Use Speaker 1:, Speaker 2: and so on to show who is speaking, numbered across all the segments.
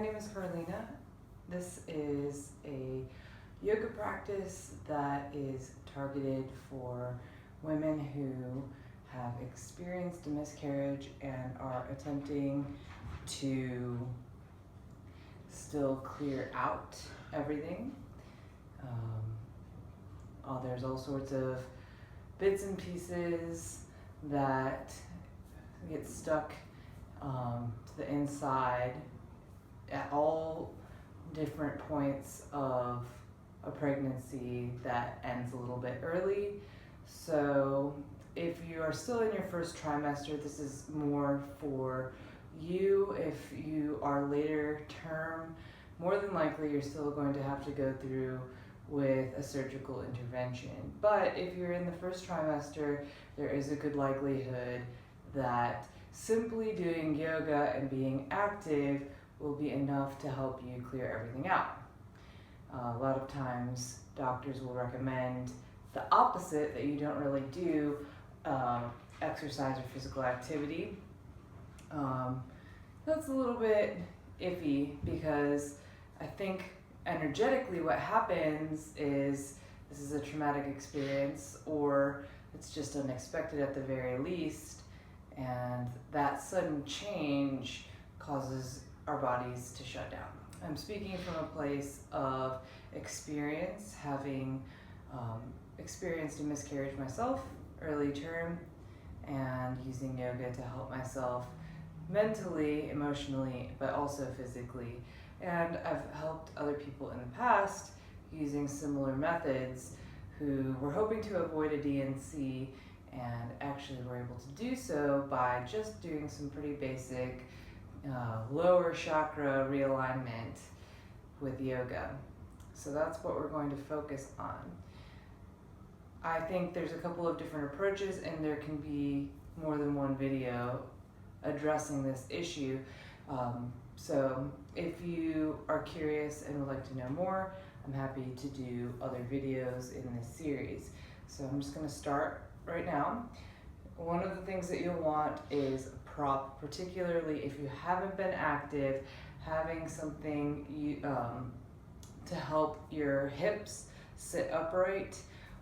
Speaker 1: name is Carolina. This is a yoga practice that is targeted for women who have experienced a miscarriage and are attempting to still clear out everything. There's all sorts of bits and pieces that get stuck to the inside at all different points of a pregnancy that ends a little bit early. So if you are still in your first trimester, this is more for you. If you are later term, more than likely you're still going to have to go through with a surgical intervention. But if you're in the first trimester, there is a good likelihood that simply doing yoga and being active will be enough to help you clear everything out. A lot of times doctors will recommend the opposite, that you don't really do exercise or physical activity. That's a little bit iffy because I think energetically what happens is this is a traumatic experience, or it's just unexpected at the very least, and that sudden change causes our bodies to shut down. I'm speaking from a place of experience, having experienced a miscarriage myself, early term, and using yoga to help myself mentally, emotionally, but also physically. And I've helped other people in the past using similar methods who were hoping to avoid a DNC and actually were able to do so by just doing some pretty basic lower chakra realignment with yoga. So that's what we're going to focus on. I think there's a couple of different approaches, and there can be more than one video addressing this issue. So if you are curious and would like to know more, I'm happy to do other videos in this series. So I'm just going to start right now. One of the things that you'll want is a prop, particularly if you haven't been active. Having something to help your hips sit upright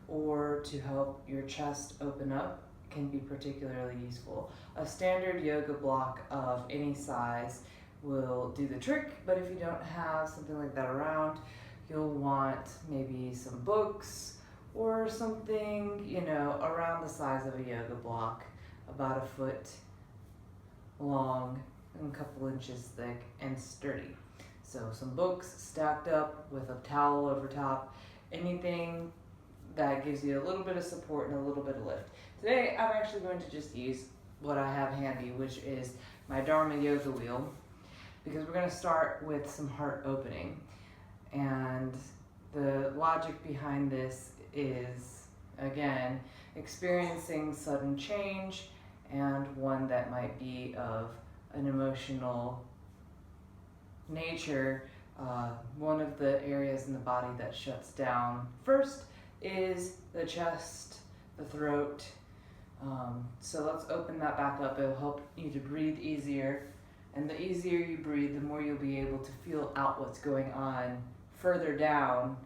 Speaker 1: or to help your chest open up can be particularly useful. A standard yoga block of any size will do the trick, but if you don't have something like that around, you'll want maybe some books or something, around the size of a yoga block, about 1 foot long and a couple inches thick and sturdy. So some books stacked up with a towel over top, anything that gives you a little bit of support and a little bit of lift. Today, I'm actually going to just use what I have handy, which is my Dharma yoga wheel, because we're going to start with some heart opening. And the logic behind this is, again, experiencing sudden change and one that might be of an emotional nature. One of the areas in the body that shuts down first is the chest, the throat. So let's open that back up. It'll help you to breathe easier. And the easier you breathe, the more you'll be able to feel out what's going on further down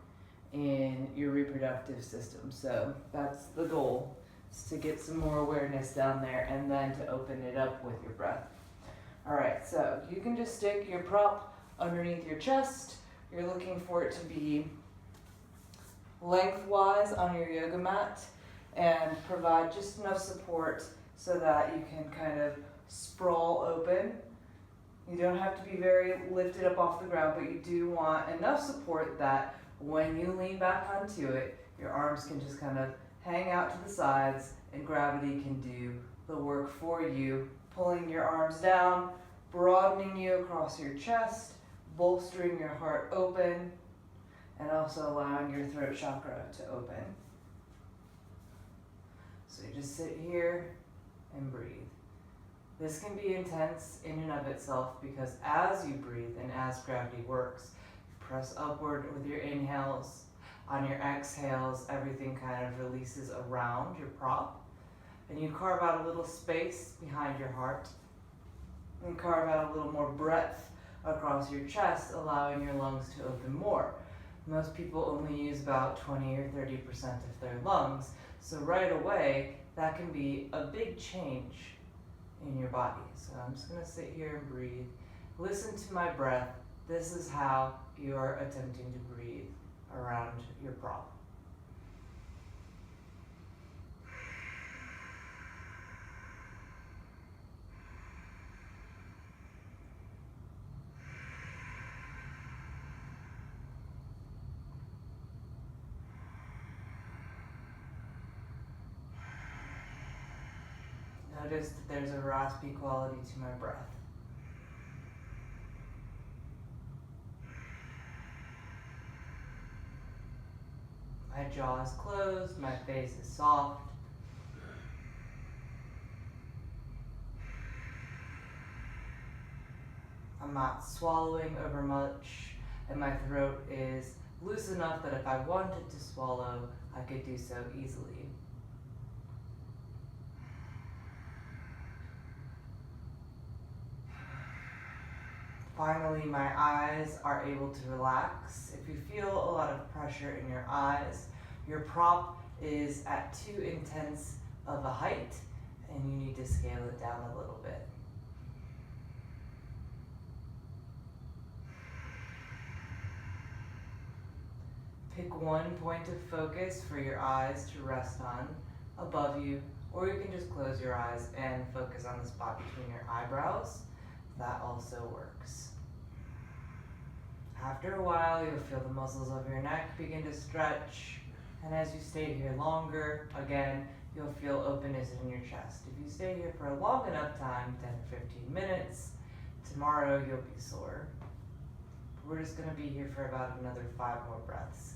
Speaker 1: in your reproductive system. So that's the goal, is to get some more awareness down there and then to open it up with your breath. All right, so you can just stick your prop underneath your chest. You're looking for it to be lengthwise on your yoga mat and provide just enough support so that you can kind of sprawl open. You don't have to be very lifted up off the ground, but you do want enough support that when you lean back onto it, your arms can just kind of hang out to the sides and gravity can do the work for you, pulling your arms down, broadening you across your chest, bolstering your heart open, and also allowing your throat chakra to open. So you just sit here and breathe. This can be intense in and of itself because as you breathe and as gravity works, press upward with your inhales. On your exhales, everything kind of releases around your prop. And you carve out a little space behind your heart and carve out a little more breadth across your chest, allowing your lungs to open more. Most people only use about 20 or 30% of their lungs, so right away, that can be a big change in your body. So I'm just gonna sit here and breathe. Listen to my breath. This is how you are attempting to breathe around your prop. Notice that there's a raspy quality to my breath. My jaw is closed, my face is soft. I'm not swallowing over much, and my throat is loose enough that if I wanted to swallow, I could do so easily. Finally, my eyes are able to relax. If you feel a lot of pressure in your eyes, your prop is at too intense of a height, and you need to scale it down a little bit. Pick one point of focus for your eyes to rest on above you, or you can just close your eyes and focus on the spot between your eyebrows. That also works. After a while, you'll feel the muscles of your neck begin to stretch, and as you stay here longer, again, you'll feel openness in your chest. If you stay here for a long enough time, 10 to 15 minutes, tomorrow you'll be sore. We're just going to be here for about another 5 more breaths.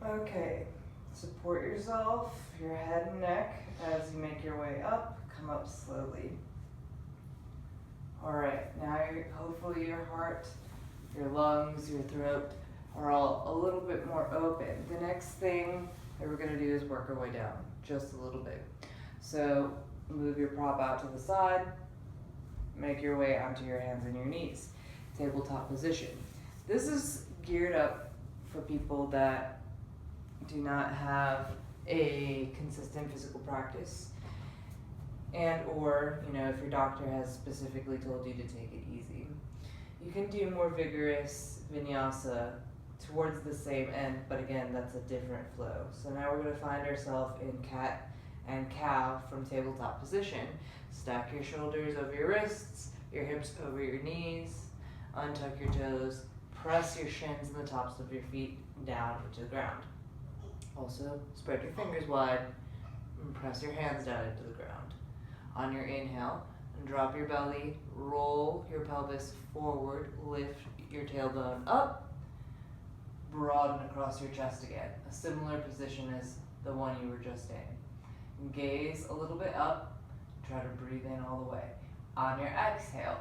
Speaker 1: Okay, support yourself, your head and neck as you make your way up. Come up slowly. All right, now hopefully your heart, your lungs, your throat are all a little bit more open. The next thing that we're gonna do is work our way down just a little bit. So move your prop out to the side, make your way onto your hands and your knees. Tabletop position. This is geared up for people that do not have a consistent physical practice, and or if your doctor has specifically told you to take it easy. You can do more vigorous vinyasa towards the same end, but again, that's a different flow. So now we're going to find ourselves in cat and cow from tabletop position. Stack your shoulders over your wrists, your hips over your knees, untuck your toes, press your shins and the tops of your feet down into the ground. Also, spread your fingers wide and press your hands down into the ground. On your inhale, drop your belly, roll your pelvis forward, lift your tailbone up, broaden across your chest again. A similar position as the one you were just in. Gaze a little bit up, try to breathe in all the way. On your exhale,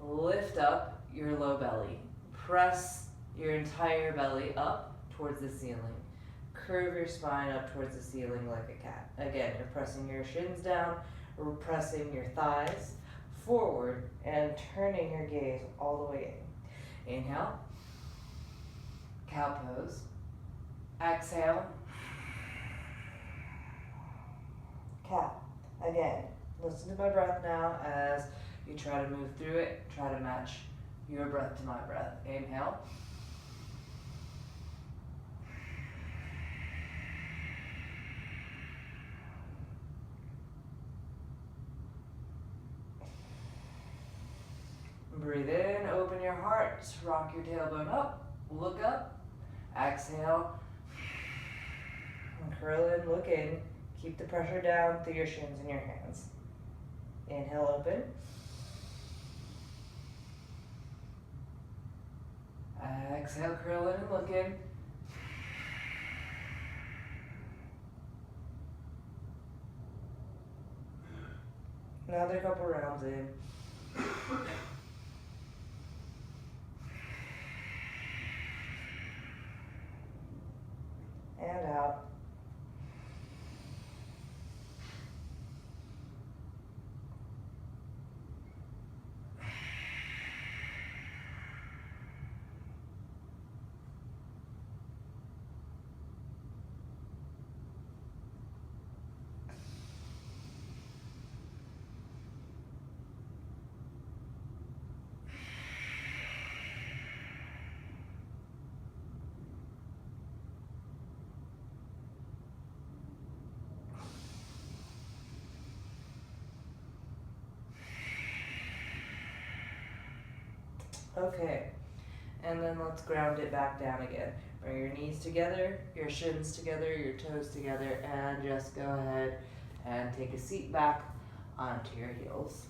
Speaker 1: lift up your low belly. Press your entire belly up towards the ceiling. Curve your spine up towards the ceiling like a cat. Again, you're pressing your shins down, or pressing your thighs forward and turning your gaze all the way in. Inhale, cow pose. Exhale, cat. Again, listen to my breath now as you try to move through it. Try to match your breath to my breath. Inhale. start. Rock your tailbone up, look up, exhale, and curl in, look in. Keep the pressure down through your shins and your hands. Inhale, open. Exhale, curl in and look in. Another couple rounds in. And out. Okay, and then let's ground it back down again. Bring your knees together, your shins together, your toes together, and just go ahead and take a seat back onto your heels.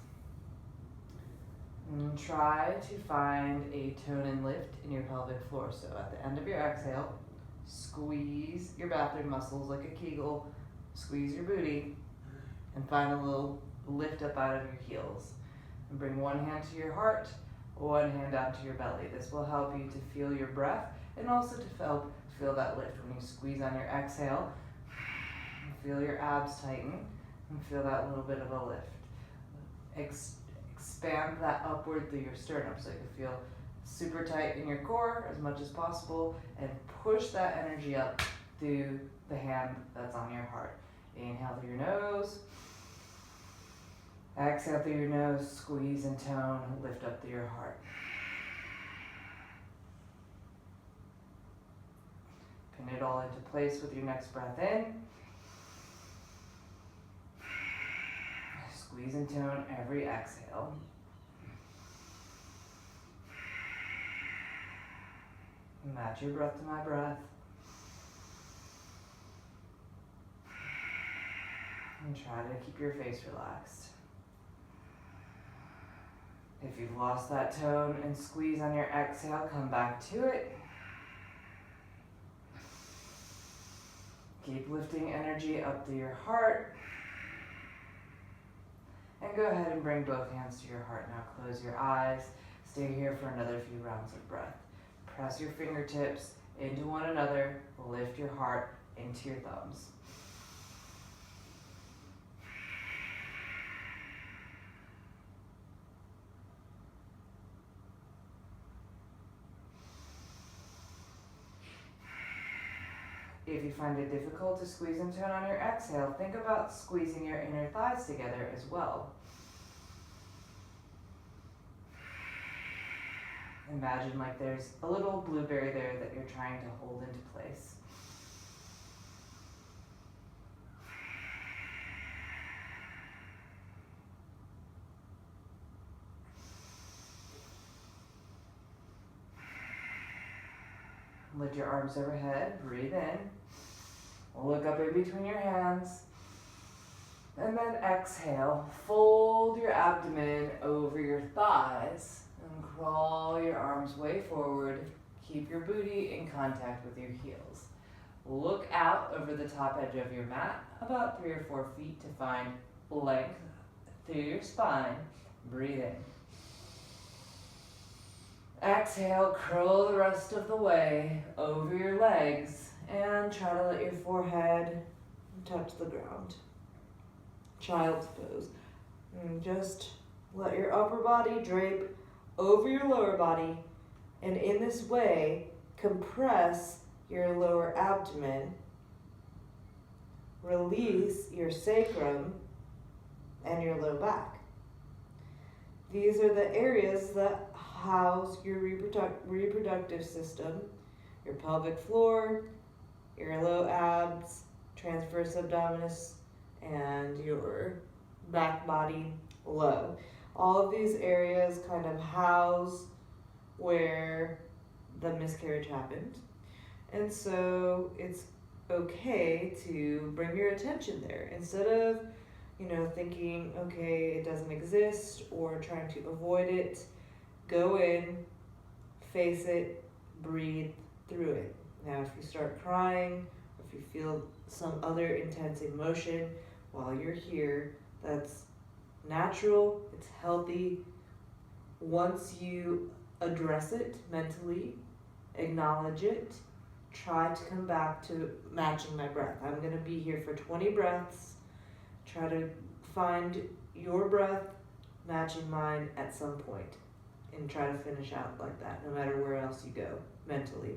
Speaker 1: And try to find a tone and lift in your pelvic floor. So at the end of your exhale, squeeze your bathroom muscles like a Kegel, squeeze your booty, and find a little lift up out of your heels. And bring one hand to your heart, one hand out to your belly. This will help you to feel your breath and also to feel that lift. When you squeeze on your exhale, feel your abs tighten and feel that little bit of a lift. Expand that upward through your sternum so you can feel super tight in your core as much as possible and push that energy up through the hand that's on your heart. Inhale through your nose. Exhale through your nose, squeeze and tone, lift up through your heart. Pin it all into place with your next breath in. Squeeze and tone every exhale. Match your breath to my breath. And try to keep your face relaxed. If you've lost that tone and squeeze on your exhale, come back to it. Keep lifting energy up through your heart. And go ahead and bring both hands to your heart. Now close your eyes. Stay here for another few rounds of breath. Press your fingertips into one another. Lift your heart into your thumbs. If you find it difficult to squeeze and tone on your exhale, think about squeezing your inner thighs together as well. Imagine like there's a little blueberry there that you're trying to hold into place. Lift your arms overhead, breathe in. Look up in between your hands. And then exhale, fold your abdomen over your thighs and crawl your arms way forward. Keep your booty in contact with your heels. Look out over the top edge of your mat, about 3 or 4 feet to find length through your spine. Breathe in. Exhale, curl the rest of the way over your legs and try to let your forehead touch the ground. Child's pose. And just let your upper body drape over your lower body, and in this way, compress your lower abdomen, release your sacrum and your low back. These are the areas that house your reproductive system, your pelvic floor, your low abs, transverse abdominis, and your back body low. All of these areas kind of house
Speaker 2: where the miscarriage happened. And so it's okay to bring your attention there instead of, thinking, okay, it doesn't exist or trying to avoid it. Go in, face it, breathe through it. Now, if you start crying, if you feel some other intense emotion while you're here, that's natural, it's healthy. Once you address it mentally, acknowledge it, try to come back to matching my breath. I'm going to be here for 20 breaths. Try to find your breath matching mine at some point and try to finish out like that, no matter where else you go mentally.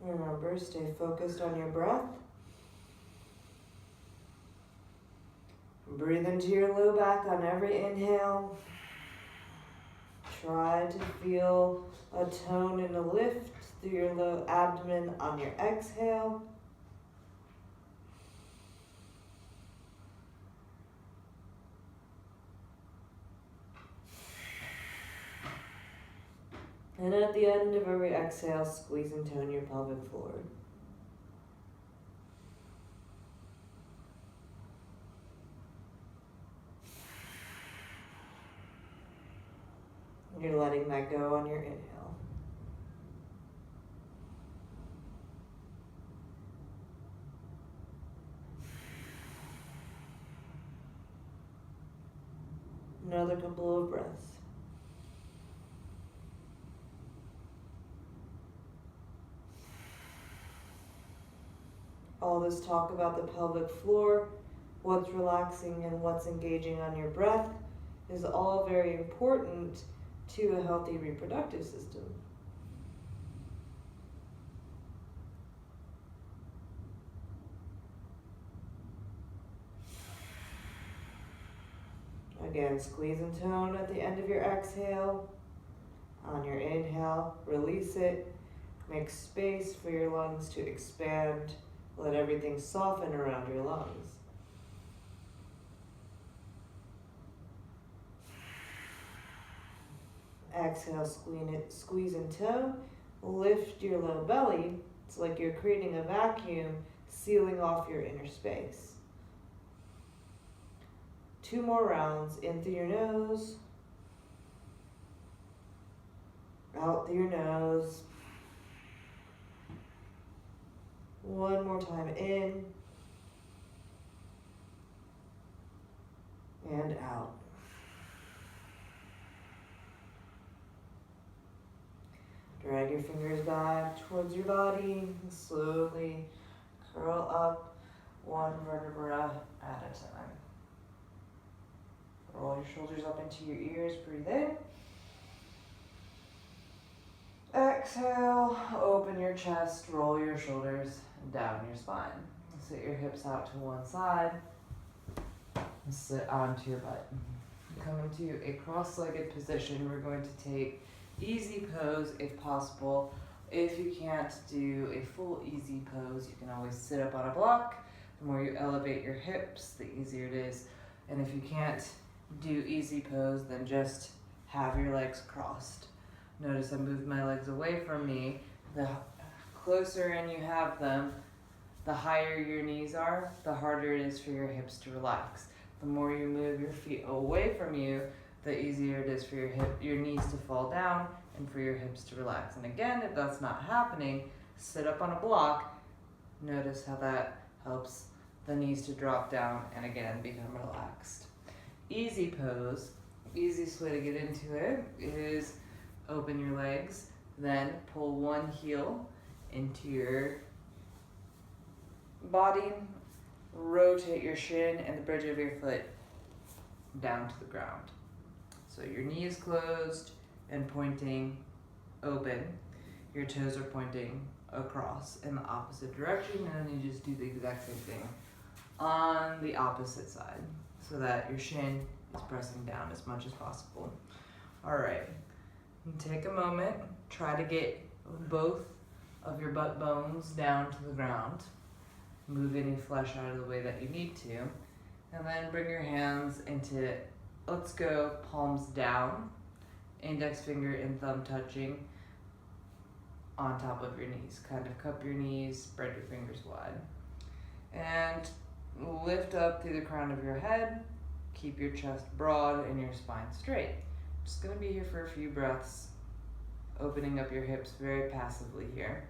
Speaker 2: Remember, stay focused on your breath. Breathe into your low back on every inhale. Try to feel a tone and a lift through your low abdomen on your exhale. And at the end of every exhale, squeeze and tone your pelvic floor. You're letting that go on your inhale. Another couple of breaths. All this talk about the pelvic floor, what's relaxing and what's engaging on your breath is all very important to a healthy reproductive system. Again, squeeze and tone at the end of your exhale. On your inhale, release it. Make space for your lungs to expand. Let everything soften around your lungs. Exhale, squeeze and tone. Lift your low belly. It's like you're creating a vacuum, sealing off your inner space. 2 more rounds. In through your nose. Out through your nose. 1 more time in. And out. Drag your fingers back towards your body and slowly curl up 1 vertebra at a time. Roll your shoulders up into your ears, breathe in. Exhale, open your chest, roll your shoulders down your spine. Sit your hips out to one side and sit onto your butt. Come into a cross-legged position. We're going to take easy pose if possible. If you can't do a full easy pose, you can always sit up on a block. The more you elevate your hips, the easier it is. And if you can't do easy pose, then just have your legs crossed. Notice I moved my legs away from me. The closer in you have them, the higher your knees are, the harder it is for your hips to relax. The more you move your feet away from you, the easier it is for your knees to fall down and for your hips to relax. And again, if that's not happening, sit up on a block. Notice how that helps the knees to drop down and again become relaxed. Easy pose, easiest way to get into it is open your legs, then pull one heel into your body, rotate your shin and the bridge of your foot down to the ground. So your knee is closed and pointing open. Your toes are pointing across in the opposite direction, and then you just do the exact same thing on the opposite side so that your shin is pressing down as much as possible. All right, take a moment, try to get both of your butt bones down to the ground. Move any flesh out of the way that you need to, and then bring your hands into, let's go palms down, index finger and thumb touching on top of your knees. Kind of cup your knees, spread your fingers wide. And lift up through the crown of your head. Keep your chest broad and your spine straight. Just gonna be here for a few breaths, opening up your hips very passively here.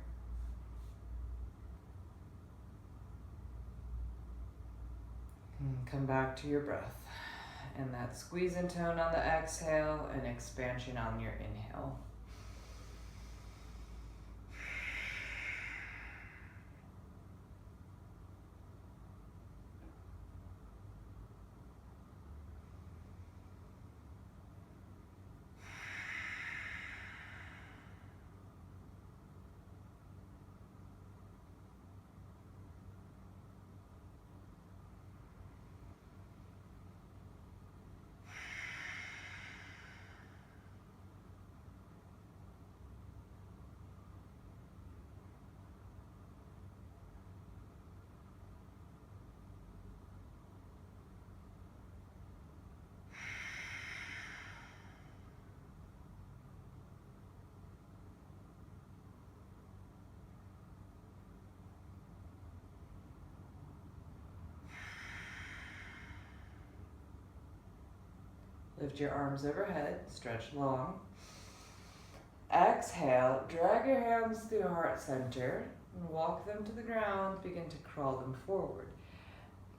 Speaker 2: And come back to your breath. And that squeeze and tone on the exhale and expansion on your inhale. Lift your arms overhead, stretch long. Exhale, drag your hands through heart center and walk them to the ground, begin to crawl them forward.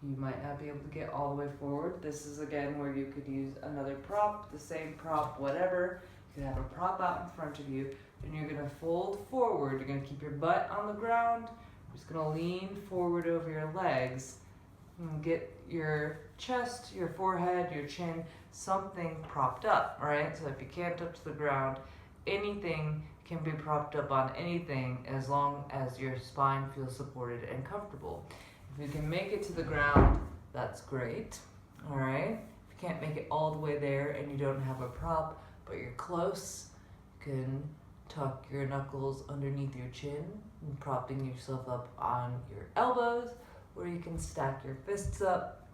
Speaker 2: You might not be able to get all the way forward. This is again where you could use another prop, the same prop, whatever. You could have a prop out in front of you, and you're gonna fold forward. You're gonna keep your butt on the ground. You're just gonna lean forward over your legs and get your chest, your forehead, your chin, something propped up, right? So if you can't touch the ground, anything can be propped up on anything as long as your spine feels supported and comfortable. If you can make it to the ground, that's great, all right? If
Speaker 1: If you can't make it all the way there and you don't have a prop, but you're close, you can tuck your knuckles underneath your chin and propping yourself up on your elbows, or you can stack your fists up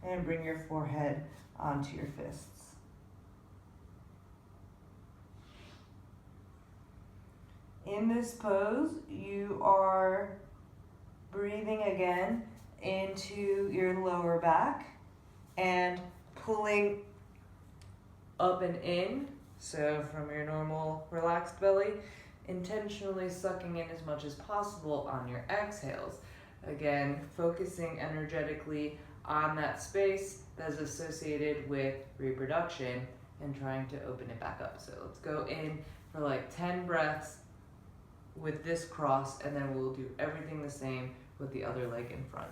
Speaker 2: and bring your forehead onto your fists. In this pose, you are breathing again into your lower back and pulling up and in. So from your normal relaxed belly, intentionally sucking in as much as possible on your exhales. Again, focusing energetically on that space that's associated with reproduction and trying to open it back up. So let's go in for like 10 breaths with this cross, and then we'll do everything the same with the other leg in front.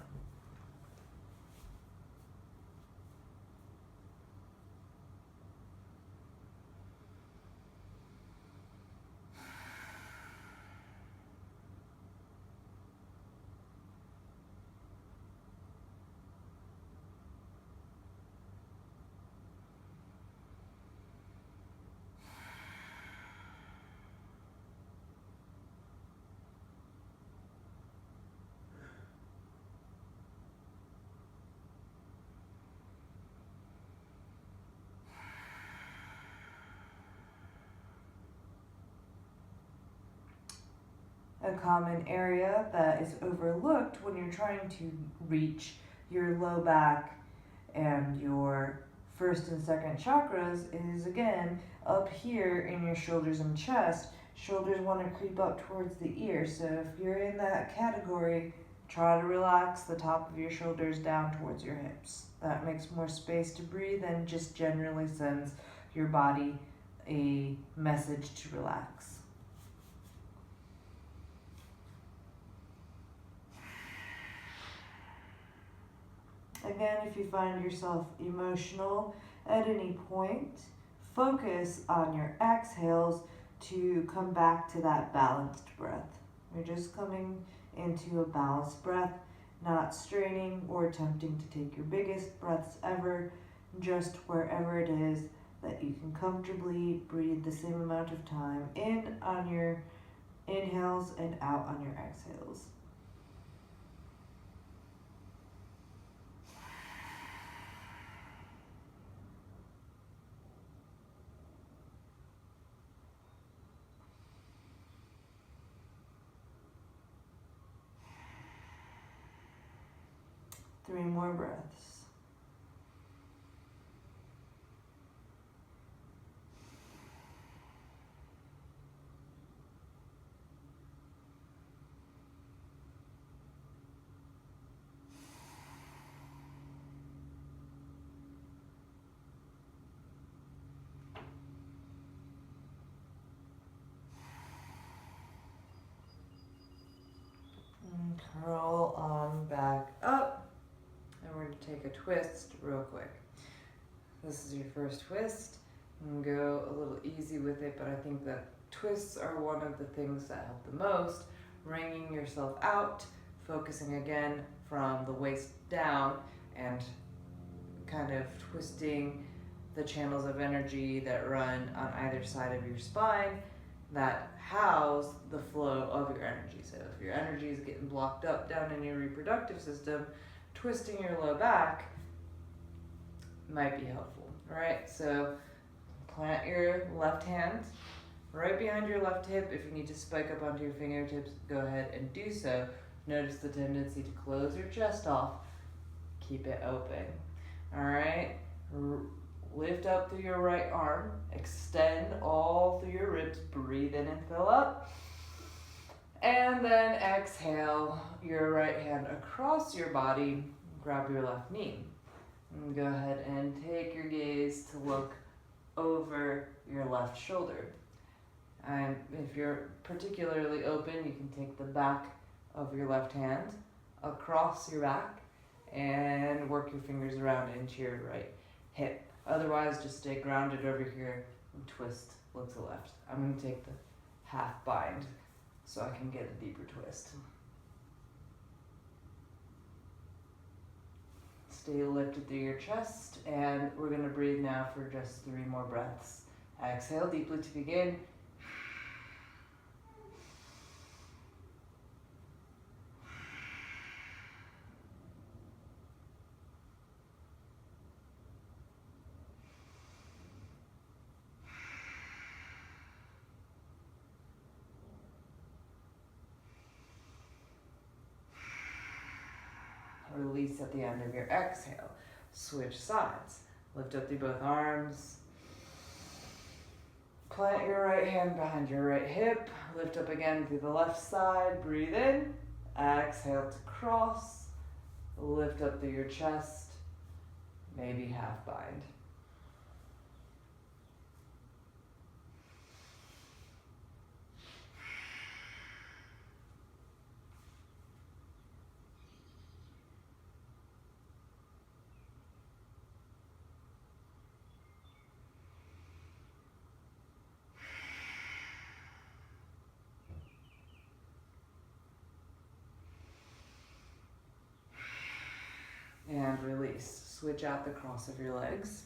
Speaker 2: A common area that is overlooked when you're trying to reach your low back and your first and second chakras is, again, up here in your shoulders and chest. Shoulders want to creep up towards the ear, so if you're in that category, try to relax the top of your shoulders down towards your hips. That makes more space to breathe and just generally sends your body a message to relax. Again, if you find yourself emotional at any point, focus on your exhales to come back to that balanced breath. You're just coming into a balanced breath, not straining or attempting to take your biggest breaths ever, just wherever it is that you can comfortably breathe the same amount of time in on your inhales and out on your exhales. Three more breaths. And curl on back up. And we're going to take a twist real quick. This is your first twist. And go a little easy with it, but I think that twists are one of the things that help the most. Wringing yourself out, focusing again from the waist down, and kind of twisting the channels of energy that run on either side of your spine that house the flow of your energy. So if your energy is getting blocked up down in your reproductive system, twisting your low back might be helpful. All right, so plant your left hand right behind your left hip. If you need to spike up onto your fingertips, go ahead and do so. Notice the tendency to close your chest off. Keep it open. All right, lift up through your right arm. Extend all through your ribs. Breathe in and fill up. And then exhale your right hand across your body. Grab your left knee. And go ahead and take your gaze to look over your left shoulder. And if you're particularly open, you can take the back of your left hand across your back and work your fingers around into your right hip. Otherwise, just stay grounded over here and twist look to the left. I'm going to take the half bind so I can get a deeper twist.
Speaker 1: Stay lifted through your chest, and we're going to breathe now for just 3 more breaths. Exhale deeply to begin. Release at the end of your exhale. Switch sides. Lift up through both arms. Plant your right hand behind your right hip. Lift up again through the left side. Breathe in. Exhale to cross. Lift up through your chest. Maybe half bind. And release. Switch out the cross of your legs.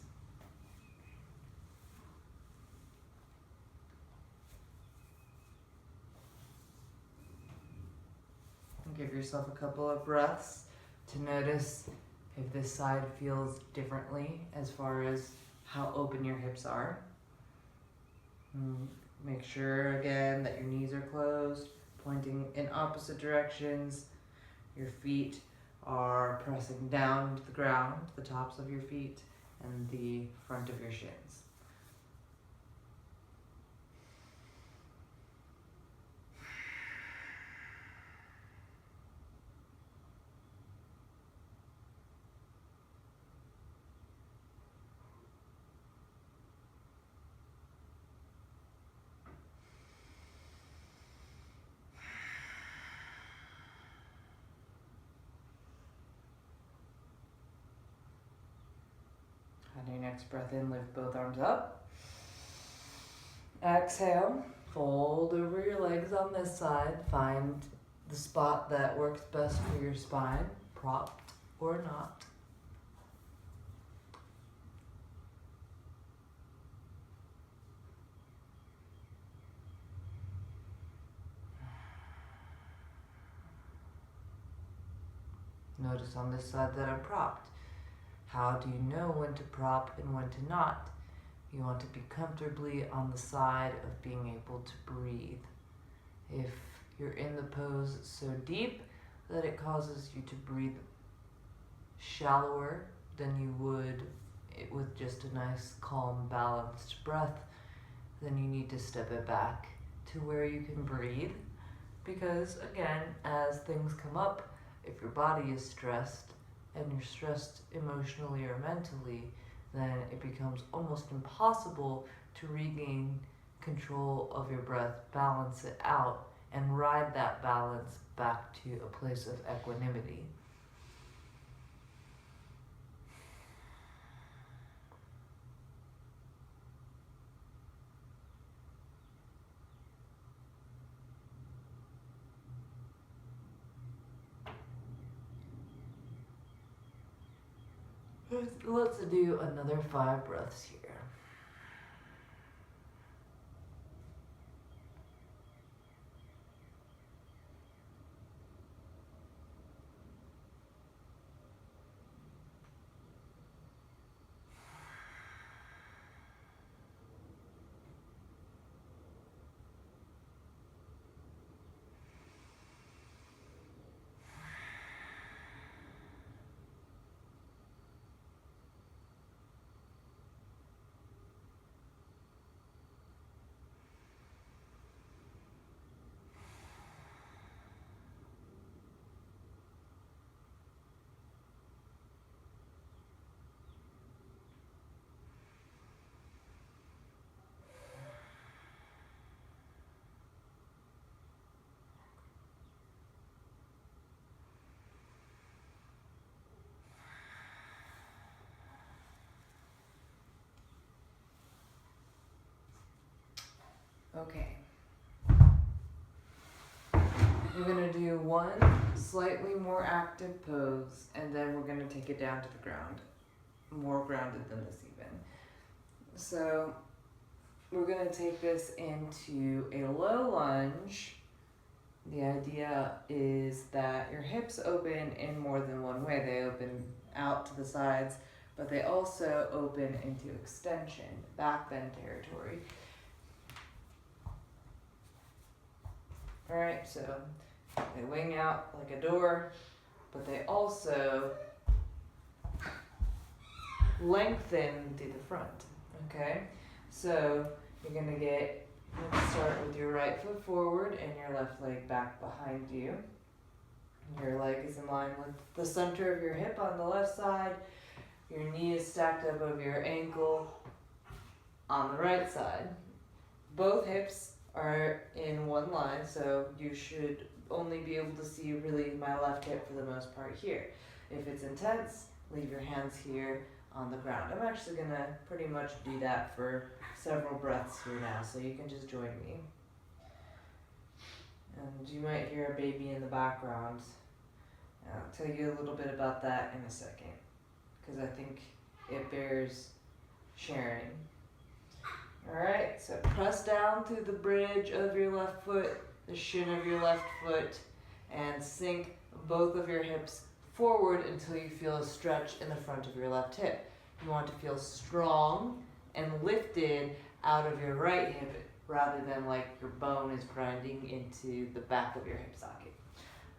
Speaker 1: And give yourself a couple of breaths to notice if this side feels differently as far as how open your hips are. Make sure again that your knees are closed, pointing in opposite directions. Your feet are pressing down to the ground, the tops of your feet, and the front of your shins. On your next breath in, lift both arms up. Exhale, fold over your legs on this side. Find the spot that works best for your spine, propped or not. Notice on this side that I'm propped. How do you know when to prop and when to not? You want to be comfortably on the side of being able to breathe. If you're in the pose so deep that it causes you to breathe shallower than you would with just a nice, calm, balanced breath, then you need to step it back to where you can breathe. Because again, as things come up, if your body is stressed, and you're stressed emotionally or mentally, then it becomes almost impossible to regain control of your breath, balance it out, and ride that balance back to a place of equanimity. Let's do another 5 breaths here. Okay. We're gonna do one slightly more active pose, and then we're gonna take it down to the ground. More grounded than this even. So we're gonna take this into a low lunge. The idea is that your hips open in more than one way. They open out to the sides, but they also open into extension, back bend territory. Alright, so they wing out like a door, but they also lengthen to the front. Okay, so you're gonna let's start with your right foot forward and your left leg back behind you. Your leg is in line with the center of your hip on the left side. Your knee is stacked up over your ankle on the right side. Both hips are in one line, so you should only be able to see really my left hip for the most part here. If it's intense, leave your hands here on the ground. I'm actually gonna pretty much do that for several breaths here now, so you can just join me. And you might hear a baby in the background. I'll tell you a little bit about that in a second, because I think it bears sharing. Alright, so press down through the bridge of your left foot, the shin of your left foot, and sink both of your hips forward until you feel a stretch in the front of your left hip. You want to feel strong and lifted out of your right hip rather than like your bone is grinding into the back of your hip socket.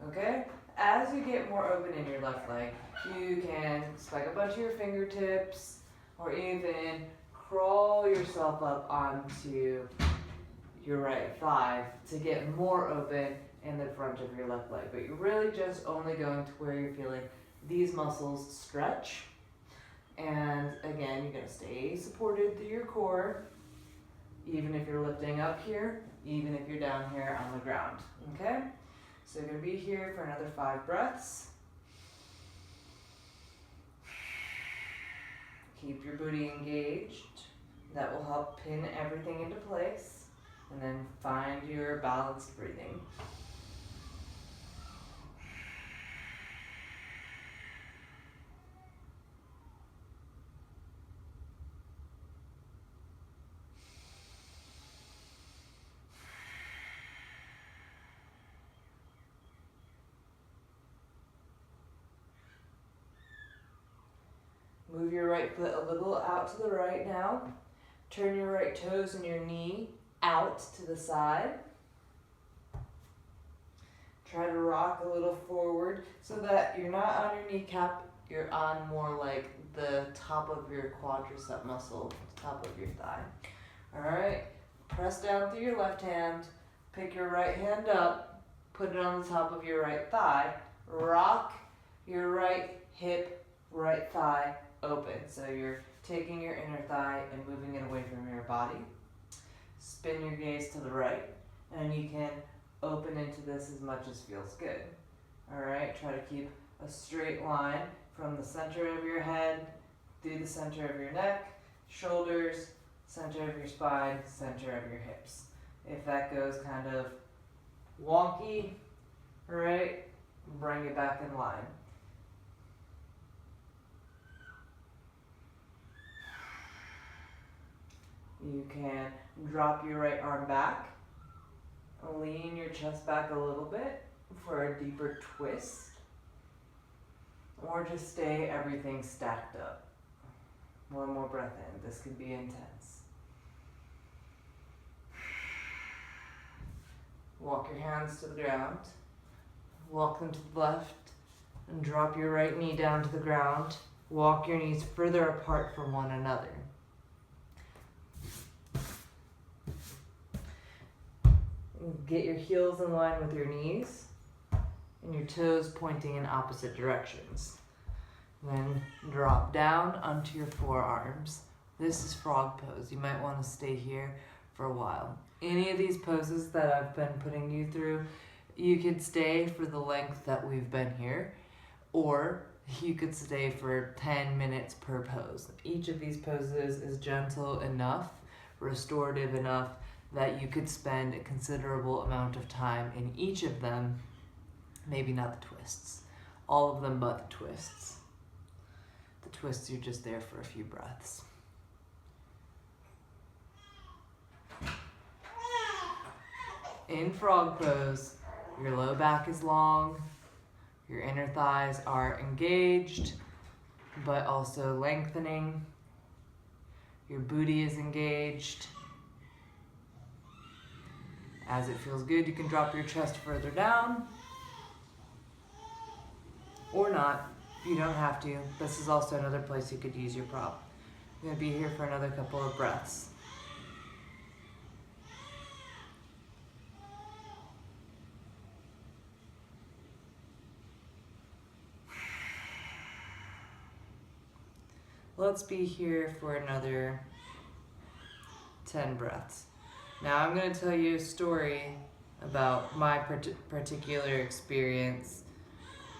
Speaker 1: Okay? As you get more open in your left leg, you can spike a bunch of your fingertips or even crawl yourself up onto your right thigh to get more open in the front of your left leg. But you're really just only going to where you're feeling these muscles stretch. And again, you're gonna stay supported through your core, even if you're lifting up here, even if you're down here on the ground, okay? So you're gonna be here for another 5 breaths. Keep your booty engaged. That will help pin everything into place. And then find your balanced breathing. Move your right foot a little out to the right now. Turn your right toes and your knee out to the side. Try to rock a little forward so that you're not on your kneecap, you're on more like the top of your quadricep muscle, top of your thigh. Alright, press down through your left hand, pick your right hand up, put it on the top of your right thigh, rock your right hip, right thigh open. So you're taking your inner thigh and moving it away from your body. Spin your gaze to the right, and you can open into this as much as feels good. Alright, try to keep a straight line from the center of your head, through the center of your neck, shoulders, center of your spine, center of your hips. If that goes kind of wonky, alright, bring it back in line. You can drop your right arm back, lean your chest back a little bit for a deeper twist, or just stay everything stacked up. One more breath in. This can be intense. Walk your hands to the ground, walk them to the left, and drop your right knee down to the ground. Walk your knees further apart from one another. Get your heels in line with your knees and your toes pointing in opposite directions. Then drop down onto your forearms. This is frog pose. You might want to stay here for a while. Any of these poses that I've been putting you through, you could stay for the length that we've been here, or you could stay for 10 minutes per pose. Each of these poses is gentle enough, restorative enough,
Speaker 3: that you could spend a considerable amount of time in each of them, maybe not the twists. All of them but the twists. The twists, you're just there for a few breaths. In frog pose, your low back is long, your inner thighs are engaged, but also lengthening. Your booty is engaged. As it feels good, you can drop your chest further down, or not. You don't have to. This is also another place you could use your prop. You're gonna be here for another couple of breaths. Let's be here for another 10 breaths. Now I'm going to tell you a story about my particular experience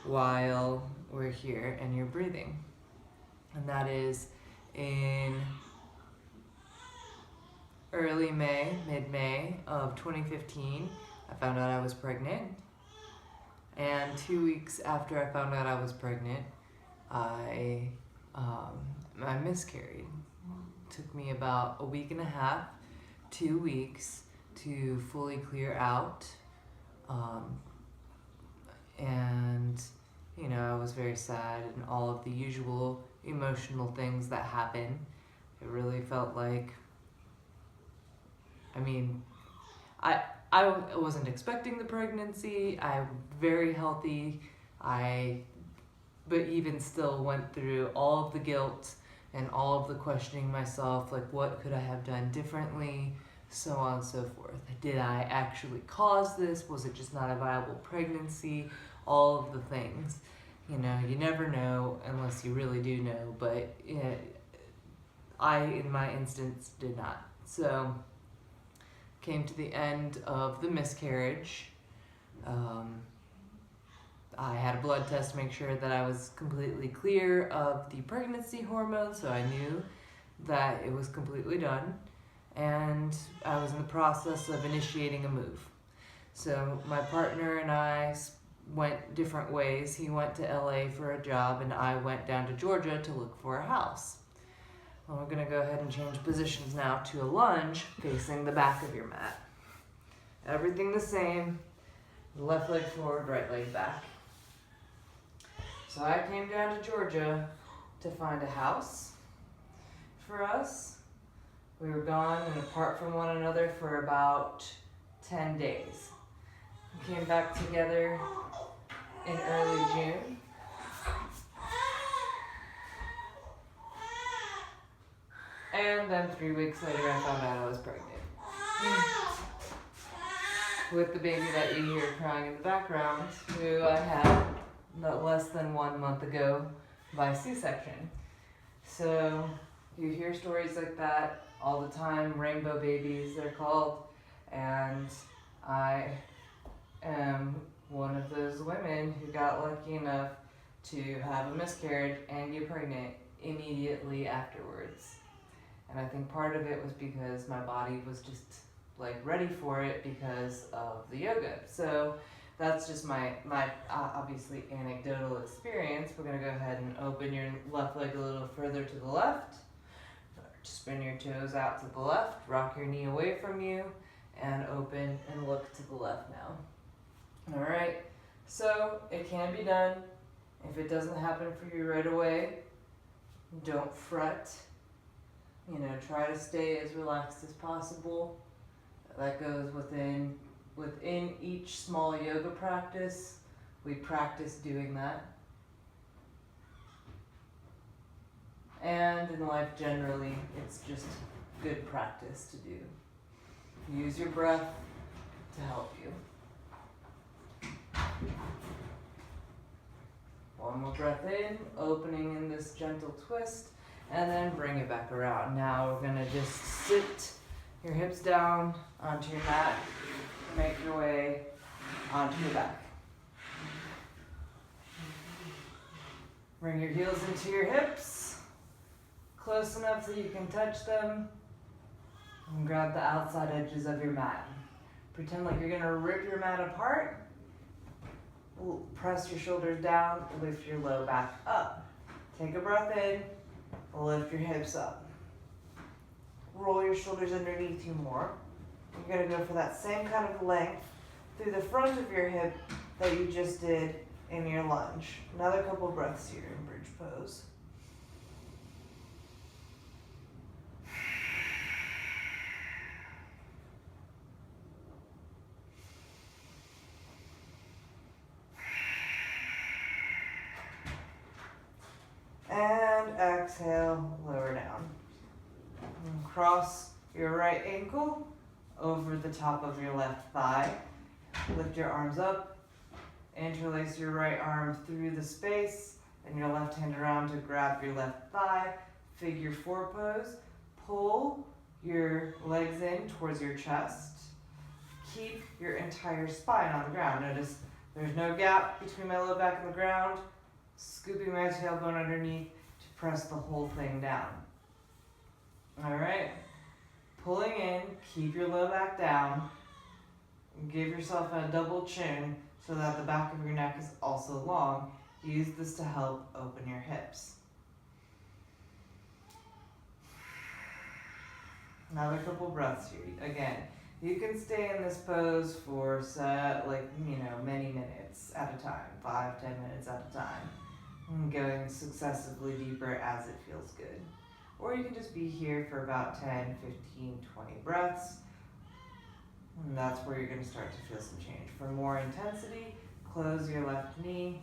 Speaker 3: while we're here and you're breathing. And that is in early May, mid-May of 2015, I found out I was pregnant. And 2 weeks after I found out I was pregnant, I miscarried. It took me about a week and a half, 2 weeks to fully clear out. And, you know, I was very sad and all of the usual emotional things that happen. It really felt like, I wasn't expecting the pregnancy. I'm very healthy. But even still went through all of the guilt and all of the questioning myself, like what could I have done differently, so on and so forth. Did I actually cause this? Was it just not a viable pregnancy? All of the things. You know, you never know unless you really do know, but I, in my instance, did not. So, came to the end of the miscarriage. I had a blood test to make sure that I was completely clear of the pregnancy hormone, so I knew that it was completely done. And I was in the process of initiating a move. So my partner and I went different ways. He went to LA for a job, and I went down to Georgia to look for a house. Well, we're gonna go ahead and change positions now to a lunge facing the back of your mat. Everything the same, left leg forward, right leg back. So I came down to Georgia to find a house for us. We were gone and apart from one another for about 10 days. We came back together in early June. And then 3 weeks later I found out I was pregnant. With the baby that you hear crying in the background, who I had less than 1 month ago by C-section. So you hear stories like that all the time, rainbow babies they're called, and I am one of those women who got lucky enough to have a miscarriage and get pregnant immediately afterwards. And I think part of it was because my body was just like ready for it because of the yoga. So that's just my obviously anecdotal experience. We're gonna go ahead and open your left leg a little further to the left. Spin your toes out to the left, rock your knee away from you, and open and look to the left now. All right, so it can be done. If it doesn't happen for you right away, don't fret. You know, try to stay as relaxed as possible. That goes within each small yoga practice. We practice doing that. And in life generally, it's just good practice to do. Use your breath to help you. One more breath in, opening in this gentle twist, and then bring it back around. Now we're gonna just sit your hips down onto your mat, make your way onto your back. Bring your heels into your hips, close enough so you can touch them. And grab the outside edges of your mat. Pretend like you're gonna rip your mat apart. Press your shoulders down, lift your low back up. Take a breath in, lift your hips up. Roll your shoulders underneath you more. You're gonna go for that same kind of length through the front of your hip that you just did in your lunge. Another couple breaths here in bridge pose. And exhale, lower down. And cross your right ankle over the top of your left thigh. Lift your arms up. Interlace your right arm through the space and your left hand around to grab your left thigh. Figure 4 pose. Pull your legs in towards your chest. Keep your entire spine on the ground. Notice there's no gap between my low back and the ground. Scooping my tailbone underneath to press the whole thing down. Alright, pulling in, keep your low back down. Give yourself a double chin so that the back of your neck is also long. Use this to help open your hips. Another couple breaths here. Again, you can stay in this pose for many minutes at a time, 5-10 minutes at a time. And going successively deeper as it feels good. Or you can just be here for about 10, 15, 20 breaths. And that's where you're going to start to feel some change. For more intensity, close your left knee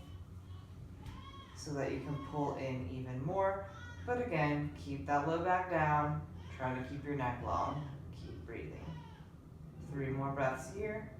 Speaker 3: so that you can pull in even more. But again, keep that low back down. Try to keep your neck long. Keep breathing. 3 more breaths here.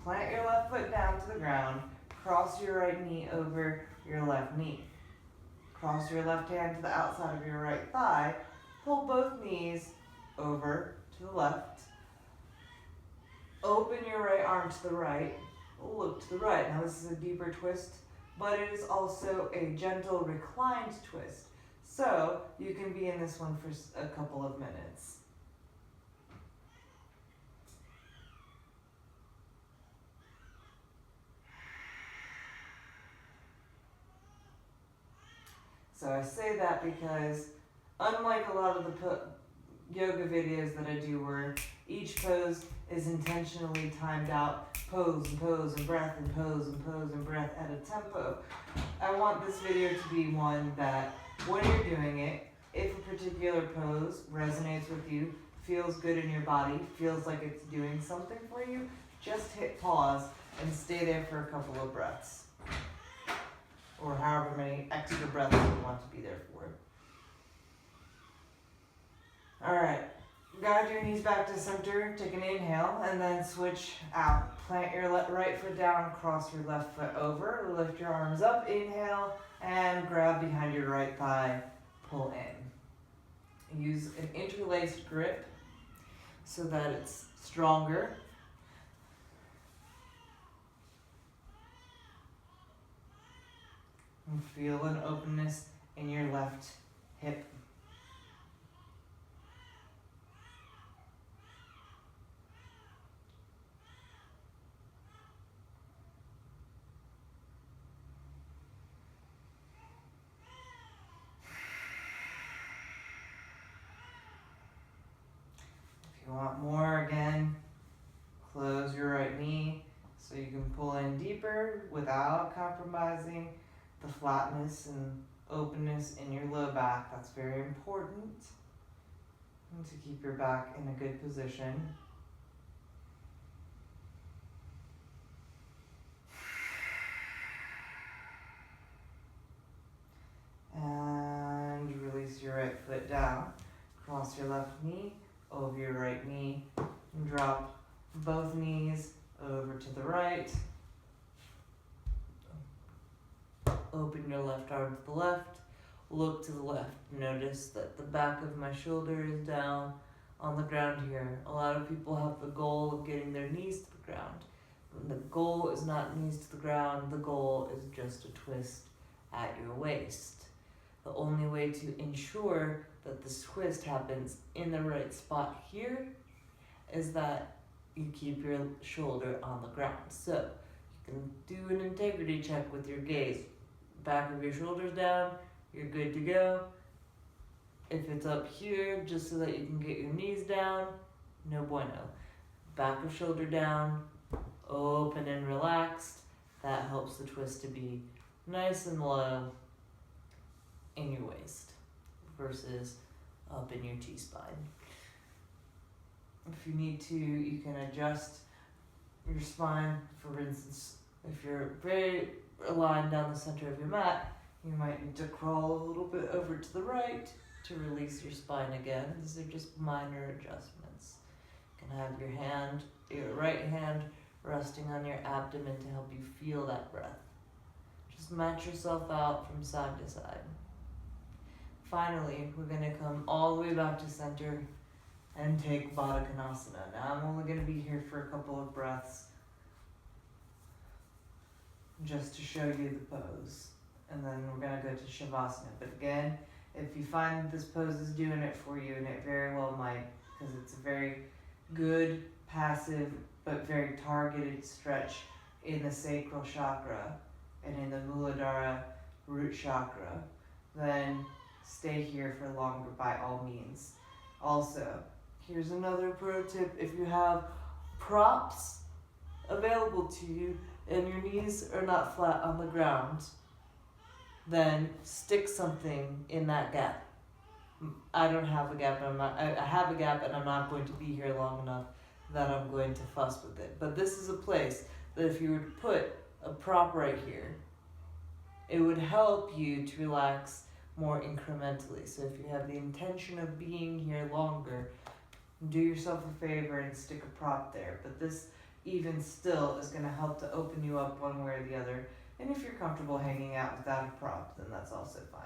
Speaker 3: Plant your left foot down to the ground. Cross your right knee over your left knee. Cross your left hand to the outside of your right thigh. Pull both knees over to the left. Open your right arm to the right. Look to the right. Now this is a deeper twist, but it is also a gentle reclined twist. So you can be in this one for a couple of minutes. So I say that because unlike a lot of the yoga videos that I do where each pose is intentionally timed out, pose and pose and breath and pose and pose and breath at a tempo, I want this video to be one that when you're doing it, if a particular pose resonates with you, feels good in your body, feels like it's doing something for you, just hit pause and stay there for a couple of breaths. Or however many extra breaths you want to be there for. Alright, guide your knees back to center, take an inhale, and then switch out. Plant your right foot down, cross your left foot over, lift your arms up, inhale, and grab behind your right thigh, pull in. Use an interlaced grip so that it's stronger. And feel an openness in your left hip. If you want more, again, close your right knee so you can pull in deeper without compromising the flatness and openness in your low back. That's very important. And to keep your back in a good position. And release your right foot down. Cross your left knee over your right knee. And drop both knees over to the right. open your left arm to the left, look to the left. Notice that the back of my shoulder is down on the ground here. A lot of people have the goal of getting their knees to the ground. The goal is not knees to the ground, the goal is just a twist at your waist. The only way to ensure that this twist happens in the right spot here is that you keep your shoulder on the ground. So you can do an integrity check with your gaze. Back of your shoulders down, you're good to go. If it's up here, just so that you can get your knees down, no bueno. Back of shoulder down, open and relaxed. That helps the twist to be nice and low in your waist versus up in your T-spine. If you need to, you can adjust your spine. For instance, if you're very aligned down the center of your mat, you might need to crawl a little bit over to the right to release your spine again. These are just minor adjustments. You can have your right hand resting on your abdomen to help you feel that breath. Just match yourself out from side to side. Finally, we're going to come all the way back to center and take Baddha Konasana. Now I'm only going to be here for a couple of breaths just to show you the pose. And then we're going to go to Shavasana. But again, if you find this pose is doing it for you, and it very well might, because it's a very good, passive, but very targeted stretch in the sacral chakra and in the Muladhara root chakra, then stay here for longer by all means. Also, here's another pro tip. If you have props available to you and your knees are not flat on the ground, then stick something in that gap. I don't have a gap, I have a gap and I'm not going to be here long enough that I'm going to fuss with it. But this is a place that if you were to put a prop right here, it would help you to relax more incrementally. So if you have the intention of being here longer, do yourself a favor and stick a prop there. But this even still is going to help to open you up one way or the other. And if you're comfortable hanging out without a prop, then that's also fine.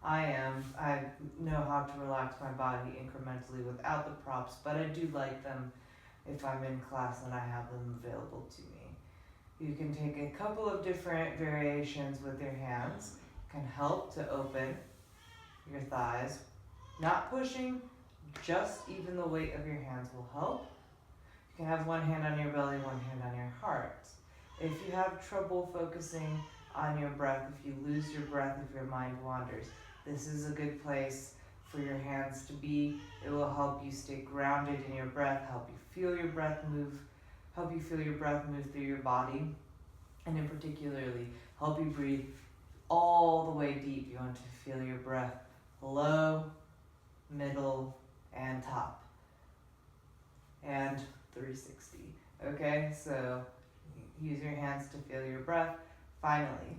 Speaker 3: I know how to relax my body incrementally without the props, but I do like them if I'm in class and I have them available to me. You can take a couple of different variations with your hands. Can help to open your thighs. Not pushing, just even the weight of your hands will help. You can have one hand on your belly, one hand on your heart. If you have trouble focusing on your breath, if you lose your breath, if your mind wanders, this is a good place for your hands to be. It will help you stay grounded in your breath, help you feel your breath move through your body, and in particularly help you breathe all the way deep. You want to feel your breath low, middle, and top, and 360. Okay, so use your hands to feel your breath. Finally,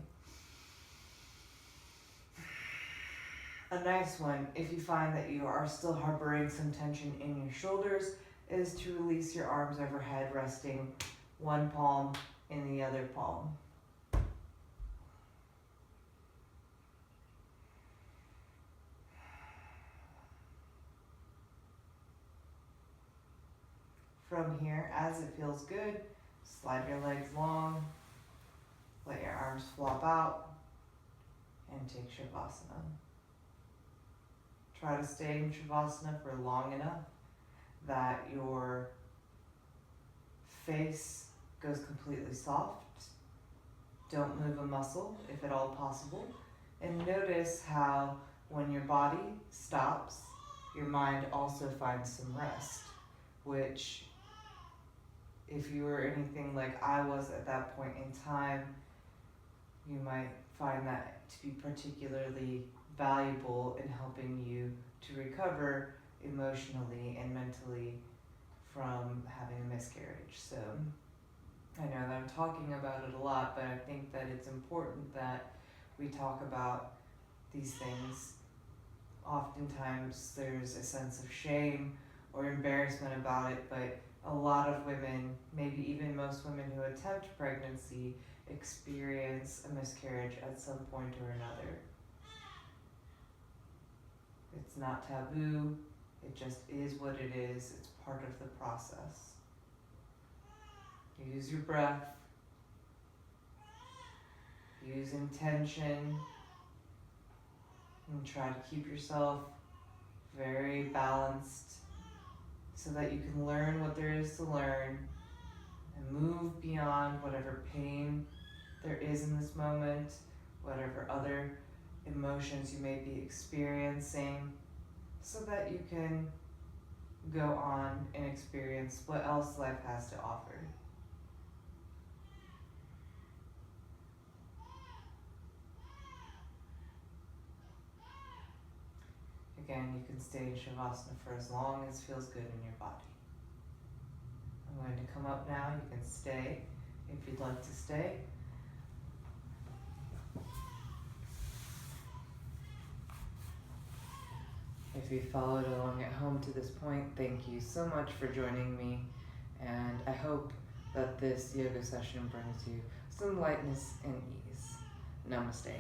Speaker 3: a nice one, if you find that you are still harboring some tension in your shoulders, is to release your arms overhead, resting one palm in the other palm. From here, as it feels good, slide your legs long, let your arms flop out, and take Shavasana. Try to stay in Shavasana for long enough that your face goes completely soft. Don't move a muscle, if at all possible. And notice how when your body stops, your mind also finds some rest, which, if you were anything like I was at that point in time, you might find that to be particularly valuable in helping you to recover emotionally and mentally from having a miscarriage. So I know that I'm talking about it a lot, but I think that it's important that we talk about these things. Oftentimes there's a sense of shame or embarrassment about it, but a lot of women, maybe even most most women who attempt pregnancy experience a miscarriage at some point or another. It's not taboo, it just is what it is, it's part of the process. Use your breath, use intention, and try to keep yourself very balanced so that you can learn what there is to learn and move beyond whatever pain there is in this moment, whatever other emotions you may be experiencing, so that you can go on and experience what else life has to offer. Again, you can stay in Shavasana for as long as feels good in your body. I'm going to come up now. You can stay if you'd like to stay. If you followed along at home to this point, thank you so much for joining me, and I hope that this yoga session brings you some lightness and ease. Namaste.